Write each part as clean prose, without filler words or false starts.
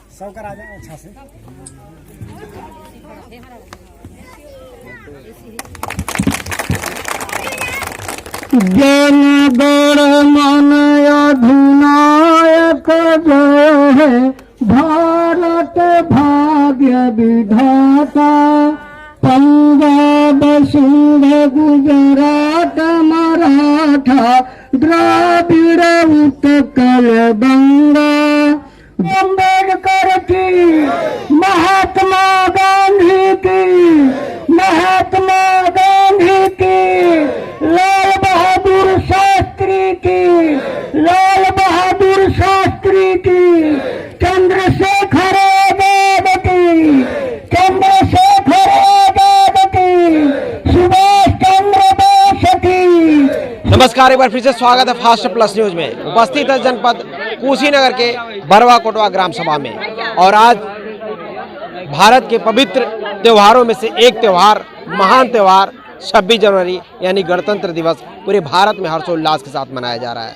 सब करा जाए अच्छा से। जन गण मन अधिनायक जय है, भारत भाग्य विधाता। पंजाब सिंध गुजरात मराठा द्राविड़ उत्कल बंगा। अम्बेडकर की, महात्मा गांधी की, महात्मा गांधी की, लाल बहादुर शास्त्री की, लाल बहादुर शास्त्री की, चंद्रशेखर आजाद की, चंद्रशेखर आजाद की, सुभाष चंद्र बोस की। नमस्कार, एक बार फिर से स्वागत है फास्ट प्लस न्यूज में। उपस्थित है जनपद कुशीनगर के बरवा कोटवा ग्राम सभा में। और आज भारत के पवित्र त्योहारों में से एक त्यौहार, महान त्यौहार 26 जनवरी यानी गणतंत्र दिवस पूरे भारत में हर्षोल्लास के साथ मनाया जा रहा है।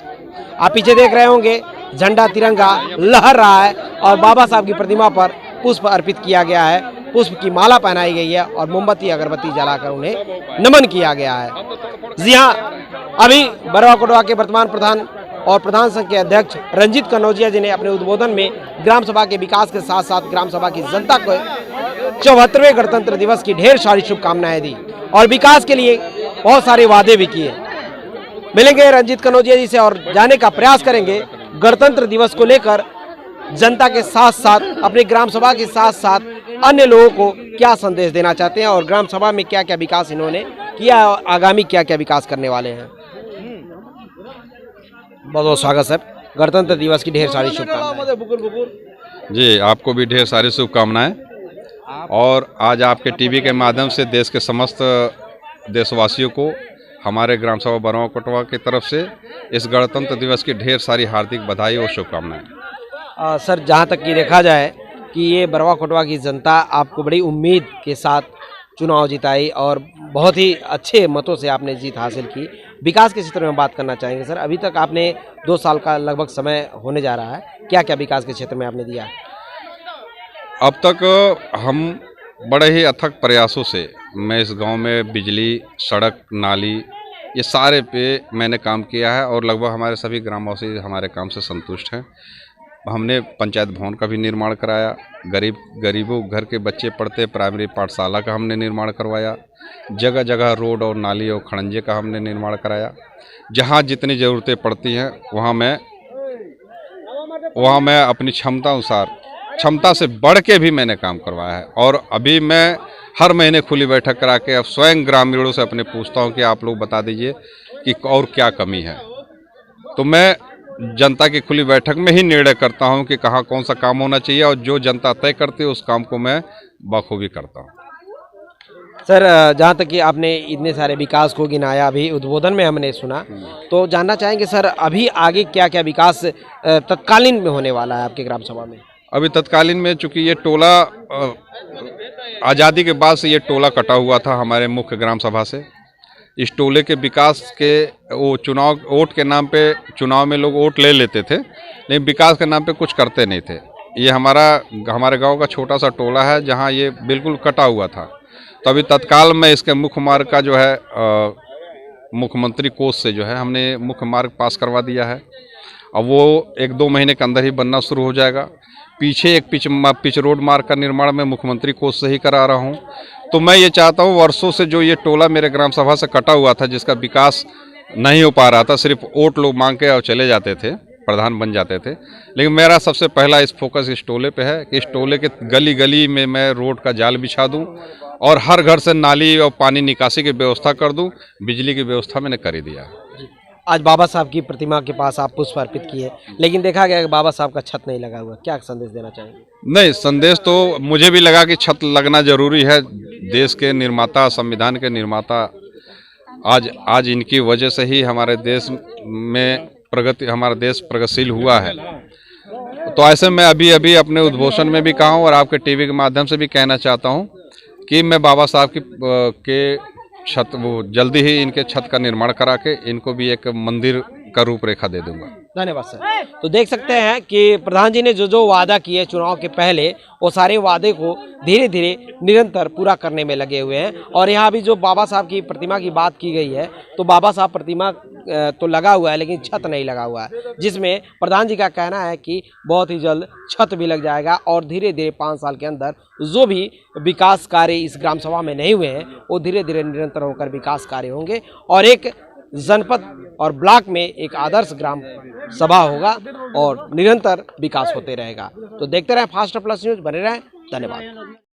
आप पीछे देख रहे होंगे झंडा तिरंगा लहर रहा है और बाबा साहब की प्रतिमा पर पुष्प अर्पित किया गया है, पुष्प की माला पहनाई गई है और मोमबत्ती अगरबत्ती जलाकर उन्हें नमन किया गया है। जी हाँ, अभी बरवा कोटवा के वर्तमान प्रधान और प्रधान संघ के अध्यक्ष रंजीत कनौजिया जी ने अपने उद्बोधन में ग्राम सभा के विकास के साथ साथ ग्राम सभा की जनता को 74वें गणतंत्र दिवस की ढेर सारी शुभकामनाएं दी और विकास के लिए बहुत सारे वादे भी किए। मिलेंगे रंजीत कनौजिया जी से और जाने का प्रयास करेंगे गणतंत्र दिवस को लेकर जनता के साथ साथ अपने ग्राम सभा के साथ साथ अन्य लोगों को क्या संदेश देना चाहते हैं और ग्राम सभा में क्या क्या विकास इन्होंने किया और आगामी क्या क्या विकास करने वाले हैं। बहुत बहुत स्वागत सर, गणतंत्र दिवस की ढेर सारी शुभकामनाएं। जी, आपको भी ढेर सारी शुभकामनाएं। और आज आपके टीवी के माध्यम से देश के समस्त देशवासियों को हमारे ग्राम सभा बरवा कोटवा की तरफ से इस गणतंत्र दिवस की ढेर सारी हार्दिक बधाई और शुभकामनाएं। सर, जहां तक कि देखा जाए कि ये बरवा कोटवा की जनता आपको बड़ी उम्मीद के साथ चुनाव जिताई और बहुत ही अच्छे मतों से आपने जीत हासिल की। विकास के क्षेत्र में बात करना चाहेंगे सर, अभी तक आपने 2 साल का लगभग समय होने जा रहा है, क्या क्या विकास के क्षेत्र में आपने दिया? अब तक हम बड़े ही अथक प्रयासों से मैं इस गांव में बिजली, सड़क, नाली ये सारे पे मैंने काम किया है और लगभग हमारे सभी ग्रामवासी हमारे काम से संतुष्ट हैं। हमने पंचायत भवन का भी निर्माण कराया, गरीबों घर के बच्चे पढ़ते प्राइमरी पाठशाला का हमने निर्माण करवाया, जगह जगह रोड और नाली और खड़ंजे का हमने निर्माण कराया। जहाँ जितनी ज़रूरतें पड़ती हैं वहाँ मैं अपनी क्षमता अनुसार, क्षमता से बढ़ के भी मैंने काम करवाया है। और अभी मैं हर महीने खुली बैठक करा के अब स्वयं ग्रामीणों से अपने पूछता हूँ कि आप लोग बता दीजिए कि और क्या कमी है, तो मैं जनता की खुली बैठक में ही निर्णय करता हूं कि कहाँ कौन सा काम होना चाहिए और जो जनता तय करती है उस काम को मैं बखूबी करता हूं। सर, जहाँ तक कि आपने इतने सारे विकास को गिनाया, अभी उद्बोधन में हमने सुना, तो जानना चाहेंगे सर अभी आगे क्या क्या विकास तत्कालीन में होने वाला है आपके ग्राम सभा में? अभी तत्कालीन में चूंकि ये टोला आज़ादी के बाद से ये टोला कटा हुआ था हमारे मुख्य ग्राम सभा से। इस टोले के विकास के वो चुनाव वोट के नाम पे चुनाव में लोग वोट ले लेते थे, लेकिन विकास के नाम पे कुछ करते नहीं थे। ये हमारे गांव का छोटा सा टोला है जहां ये बिल्कुल कटा हुआ था। तो अभी तत्काल में इसके मुख्य मार्ग का जो है मुख्यमंत्री कोष से जो है हमने मुख्य मार्ग पास करवा दिया है। अब वो 1-2 महीने के अंदर ही बनना शुरू हो जाएगा। पीछे एक पिच रोड मार्ग का निर्माण मैं मुख्यमंत्री कोष से ही करा रहा हूँ। तो मैं ये चाहता हूँ वर्षों से जो ये टोला मेरे ग्राम सभा से कटा हुआ था, जिसका विकास नहीं हो पा रहा था, सिर्फ वोट लोग मांग के और चले जाते थे, प्रधान बन जाते थे, लेकिन मेरा सबसे पहला इस फोकस इस टोले पे है कि इस टोले के गली गली में मैं रोड का जाल बिछा दूं और हर घर से नाली और पानी निकासी की व्यवस्था कर दूं। बिजली की व्यवस्था मैंने कर ही दिया। आज बाबा साहब की प्रतिमा के पास आप पुष्प अर्पित किए, लेकिन देखा गया कि बाबा साहब का छत नहीं लगा हुआ, क्या संदेश देना चाहेंगे? नहीं, संदेश तो मुझे भी लगा कि छत लगना जरूरी है। देश के निर्माता, संविधान के निर्माता, आज इनकी वजह से ही हमारे देश में हमारा देश प्रगतिशील हुआ है। तो ऐसे में अभी अपने उद्घोषण में भी कहा हूँ और आपके टीवी के माध्यम से भी कहना चाहता हूँ कि मैं बाबा साहब के छत वो जल्दी ही इनके छत का निर्माण करा के इनको भी एक मंदिर का रूपरेखा दे दूंगा। धन्यवाद सर। तो देख सकते हैं कि प्रधान जी ने जो जो वादा किए चुनाव के पहले, वो सारे वादे को धीरे धीरे निरंतर पूरा करने में लगे हुए हैं। और यहाँ भी जो बाबा साहब की प्रतिमा की बात की गई है, तो बाबा साहब प्रतिमा तो लगा हुआ है लेकिन छत नहीं लगा हुआ है, जिसमें प्रधान जी का कहना है कि बहुत ही जल्द छत भी लग जाएगा और धीरे धीरे 5 साल के अंदर जो भी विकास कार्य इस ग्राम सभा में नहीं हुए हैं वो धीरे धीरे निरंतर होकर विकास कार्य होंगे और एक जनपद और ब्लॉक में एक आदर्श ग्राम सभा होगा और निरंतर विकास होते रहेगा। तो देखते रहें फास्ट प्लस न्यूज, बने रहें। धन्यवाद।